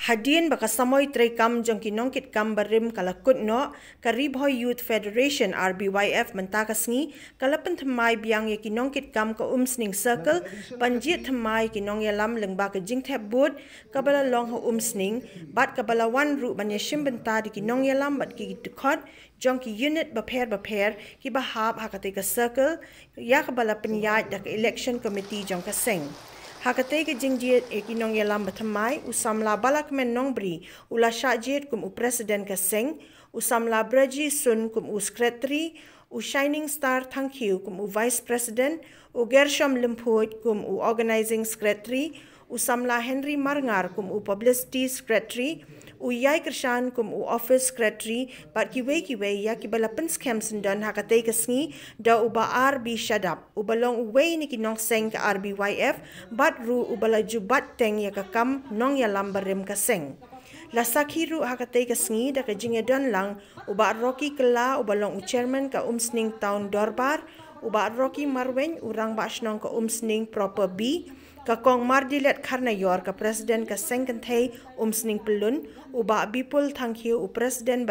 Hadien bakasamoy trekam jong kinongkit kam barim kalakut no Karibhoy Youth Federation RBYF mentakasngi kalapan thamai biang ye kinongkit kam ka umsning circle panjit thamai kinong yalam lengba ka jingthep bud kabala long ho umsning bat kabala wan ru banyashim benta di kinong yalam bat ki dukot jong ki unit baper ki bahab hakate ka circle ya kabala penyat dak election committee jong ka seng Hakate ke jingjiet kinong yalam bathamai usamla balak men nongbri ula syajit kum u presiden ka seng usamla braji sun kum u secretary u shining star thank you kum u vice president u gershom limput kum u organizing secretary usamla henry marngar kum u publicity secretary u yai kershan kum u office secretary bat kiwe ya kibala penskem sendan hakate kesngi da uba RB shadap ubalong uwe ni kinong seng ka RBYF bat ru ubala jubat teng ya kakam nong ya lambarim ka seng la sakhiru hakate kesngi da ka jingedan lang uba Rocky Kela ubalong u chairman ka umsning town Dorbar uba Rocky Marwen urang basnong ka umsning proper B Kakong Mardilet Karnayor ka Presiden ka Sengkentay umsning pelun uba Bipul Tangkyu u Presiden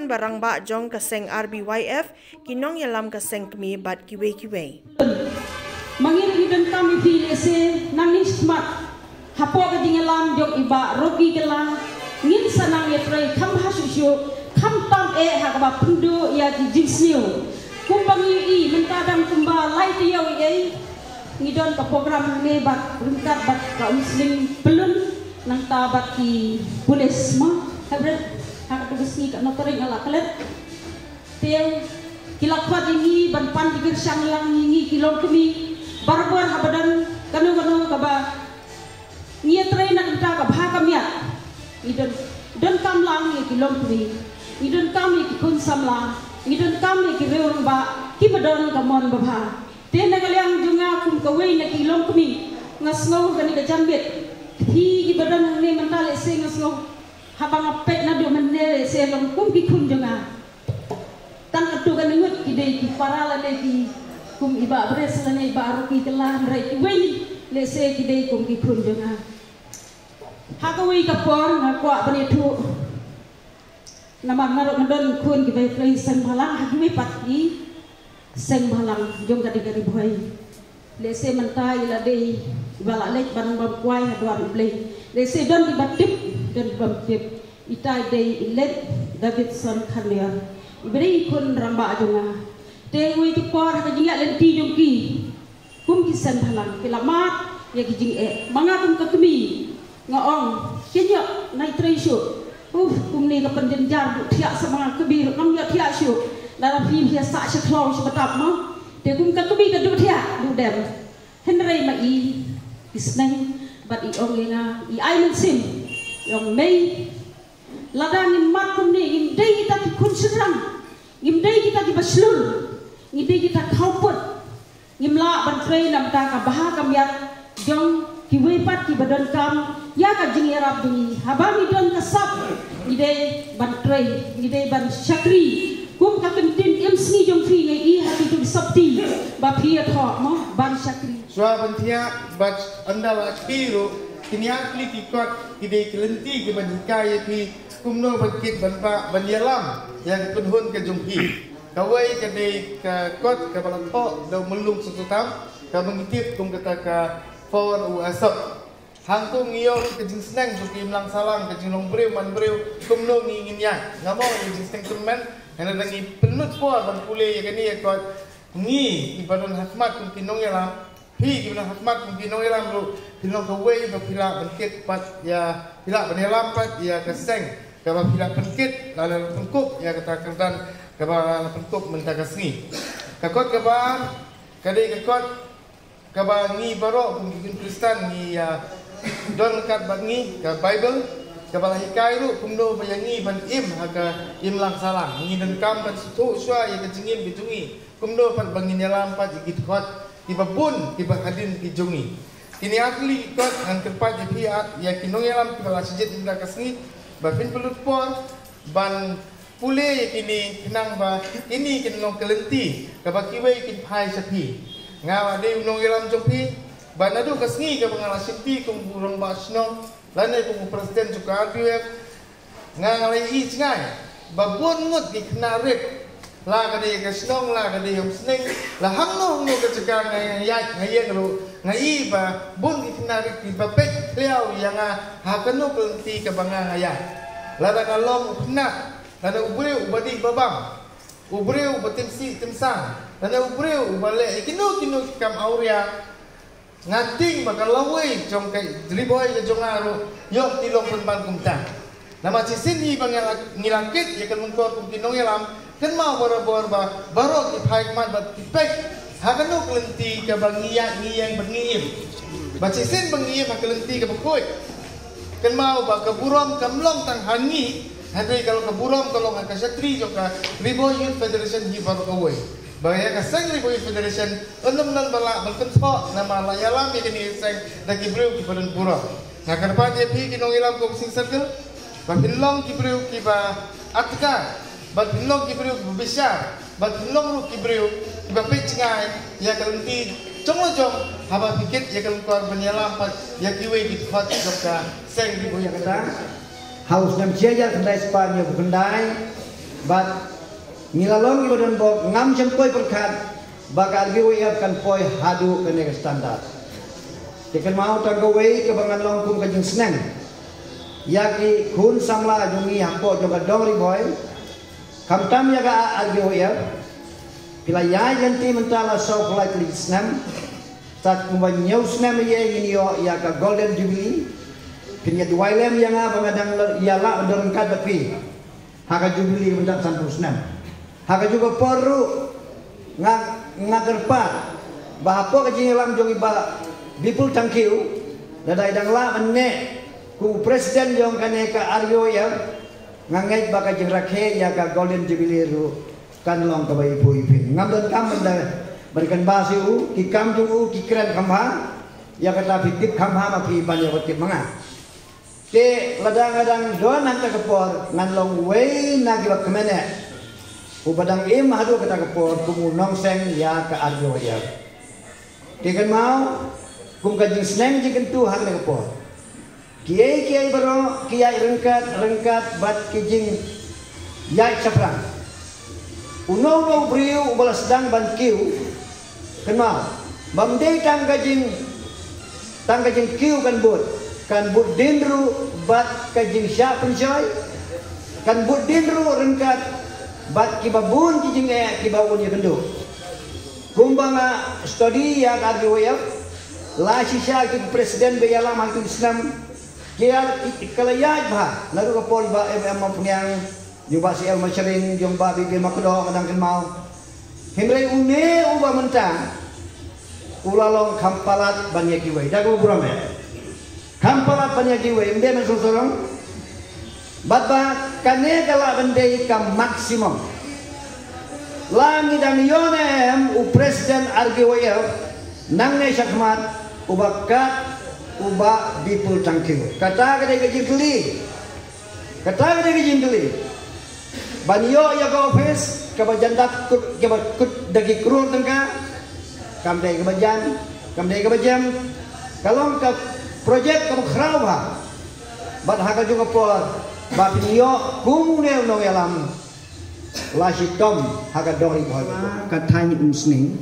barangba jong ka Seng RBYF kinong yalam ka Seng kmi bat kiwe. Mangiri dan kami pilih se nangis mat hapo ka dingalam jong iba Rocky Kela ngin sanang ye pray kam hasusyo kam tam hakaba pundu ya di jingsniu kumbangi I mentadang kumba lai tiyaw ngidon ka program ni bat ringkat bat ka muslim pelun nang tabat ki pulis ma habret hak tugasni ka notoring ala kalet teu kilakwa dingi ban pan digir sang lang ngi kilong kemi barbar habadan kanu ka ba ngia train nak ta ka bha kamya ngidon don kam lang ngi kilong kemi ngidon kami ki kun samla ngidon kami ki reung ba ki badon ka mon ba Tena kaliang junga kum kawai na kilong kumi ngasngaw gani ka jambit hi ibadan ni mentale se ngasngaw habang apet na do menele se long kum ki kun junga tang atu gani ngut ki dei ki parala le ki kum iba bres la ne baru ki kelan rai ki wen le se ki dei kum ki kun junga hakawi ka por na kwa bani thu naman marok ndon kun ki bai play sen balang hakwi patki Seng balang jong gadi boy lese mentai la dei bala lek ban bam kwai hadwan blei lese don di batip don bam tip itai dei let Davidson Khaliar ibri kun ramba jonga te wi ti por ka jinga lenti jong ki kum ki sen balang kilamat ya ki jing manga kum ka kemi ngaong kenya nai treisho kum ni ka pandin jar bu thia sama kebir ngam ya thia shu dalam film dia sak seklong sebatap mo dia kum ka kubi ka du thia du dem henry ma I isneng bat I ong nga I men sim yong mei ladang ni mat kum ni im dei kita ki kun serang im dei kita ki baslul im dei kita kauput im la ban trei nam ta ka bah kam ya jong ki wepat ki badan kam ya ka jing erap dingi habang I don ka sap I dei ban trei I dei ban syakri kum ka kentin MC jong fi ngai I hati tu sabti ba phia tho mo ban syakri swa bantia bat andala kiro kinya kli tikot ide kelenti ke bankai pi kumno bakit banpa banyalam yang kunhun ke jong fi kawai ke de ka kot ka balanto do melung susutam ka mengitip kum kata ka fon u asap hangku ngiyong ke jing seneng buki imlang salang ke jing long breu man breu kumno ngingin ya ngamo jing seneng temen Hena dangi penut po ban pule ya kani ya kot ngi ibadon hakmat kum kinong yalam hi ibadon hakmat kum kinong yalam lu kinong kawai ba pila bangkit pat ya pila banelam pat ya keseng ka ba pila bangkit lalu pengkup ya kata kerdan ka ba pengkup mentakasni ka kot ka ba kadai ka kot ka ba ngi baro kum Kristen ngi ya don kat bangi ka Bible Kabala hikairu kumdo bayangi ban im haka im lang salang ngin kam ban sutu swa ya kecingin bijungi kumdo pan bangin yalam pat ikit kot tiba bun tiba hadin kijungi kini akli kot ang kerpat ya kinong yalam kibala sijit inda kasni bafin pelut por ban pule ya kini kenang ba ini kinong kelenti kabakiwe kin pai sapi ngawa de unong ilam jompi banadu kasngi ke bangala sinti kung burong basno lanai kung presiden juga RBWF ngalai i ngai babon ngut di knarit la kade kasnong la kade yom sneng la hangno no ke cekang ngai yat ngai ngru ngai ba bun di knarit di babek kliau yang hakano kelenti ke banganga ya la da kalong kna la da ubre ubadi babam ubre ubatimsi timsang la da ubre ubale ikino kam auria ngating bakal lawai jong kai driboy ke jong aru yok tilong penpan kumtang nama cisin hi bang ngilangkit ya kan mengkor kum tinong yalam kan mau bor ba barok di phai mat bat tipek hakanu kelenti ke bang ngiyang bengiem ba cisin bengiem kelenti ke bekoi kan mau ba ke burom kamlong tang hangi hadai kalau ke burom kalau ka satri jong ka Riboy Youth Federation hi baru kawai bahaya kasang Riboy Youth Federation enam nan bala balkentok nama layalam ya kini sang daki beliau ki badan burom nah karpa je pi kinong ilam ko sing circle Babilong kibriu kiba atka, babilong kibriu besar, babilong ru kibriu kiba pecngai ya kalenti jong haba pikir ya kalau keluar penyelam ya kiwe di tempat jokka seng di boya kata haus nam cia kendai Spanyol kendai bat nilalong ibadan bok ngam jempoi berkat bakal kiwe kan poi hadu kene standar tekan mau tanggawe ke bangan longkum kajeng seneng yaki kun samla jungi hampo juga dong Riboy kamtam yaga algoya pila ya janti mentala so flight lisnam sat kumbanyau snam ye ini yo yaga golden jubilee pinya duailem yang bangadang yala derengkat tapi haka jubilee mendak santu snam haka juga poru ngagerpat bahapo kajingelam jongi ba bipul tangkiu dadai dangla menne ku presiden jong kane ka Aryo ya ngangai baka jengrakhe ya ka golden jubilee ru kan long ka bai pui pin ngamdan kam benda berikan basiu ki kam ju ki kran kamha ya kata fikip kamha ma ki ban ya wetip manga te ladang-ladang don nanta kepor ngan long wei na ki bak kemene u badang im hadu kata kepor ku nong seng ya ka Aryo ya te kan mau kum ka jing sneng jiken tu hak ne kepor kiai baro kiai rengkat bat kijing yai saprang uno briu ubala sedang ban kiu kenal bamdei tang kajing kiu kan but dinru bat kajing sya pencoy kan but dinru rengkat bat kibabun kijing kibawun ya kendo kumbanga studi ya karyo la shisha ki presiden beyalam hakim Islam kia kalayat bah lalu kapol ba mampunyang juba si el macharing jomba bibi makdo kadang kenmau himrei une uba mentang ulalong kampalat banyakiwe dagu burame kampalat banyakiwe mbe mensusorong batba kane kala bendei kam maksimum langi dan yonem u presiden argiwaya nangne syakmat ubakat uba bipul tangkiu kata kada gajing keli banyo ya ke office ke bajandak ke dagi krur tengka kamdai ke bajam kalau ke projek kamu khrawa bat haka juga por bapinyo kumune no yalam lasitom haka dori boy katanya umsning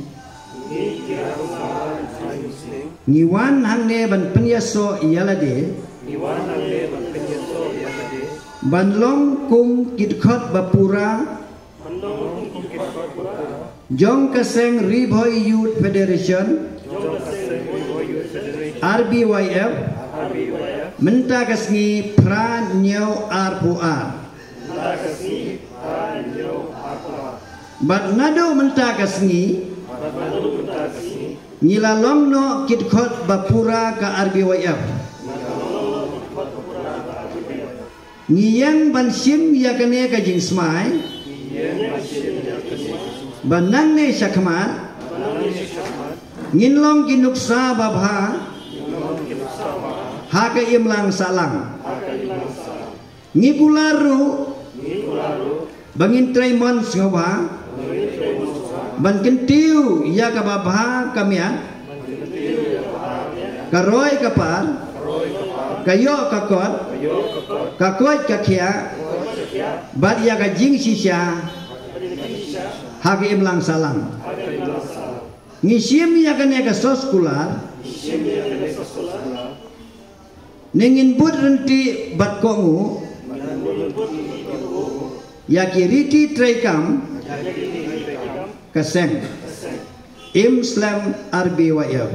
Niwan hangne ban penyaso iyalade banlong kum kidkhot bapura jong kaseng Riboy Youth Federation RBYF menta kasngi pra nyau arpuar bat nado menta kasngi Nilalong no kidkhot bapura ka RBYF Niyang bansim yakane ka jing smai banang ne syakmat nginlong kinuksa babha haka imlang salang ngipularu bangin traimon ngawa ban kentiu ya ka babha kamia karoi kapar kayo kakot kakot kakia bat ya ka jing sisya hagi imlang salam ngisim ya kane ka soskular ningin but renti bat kongu ya kiriti traikam kasem Islam RBYF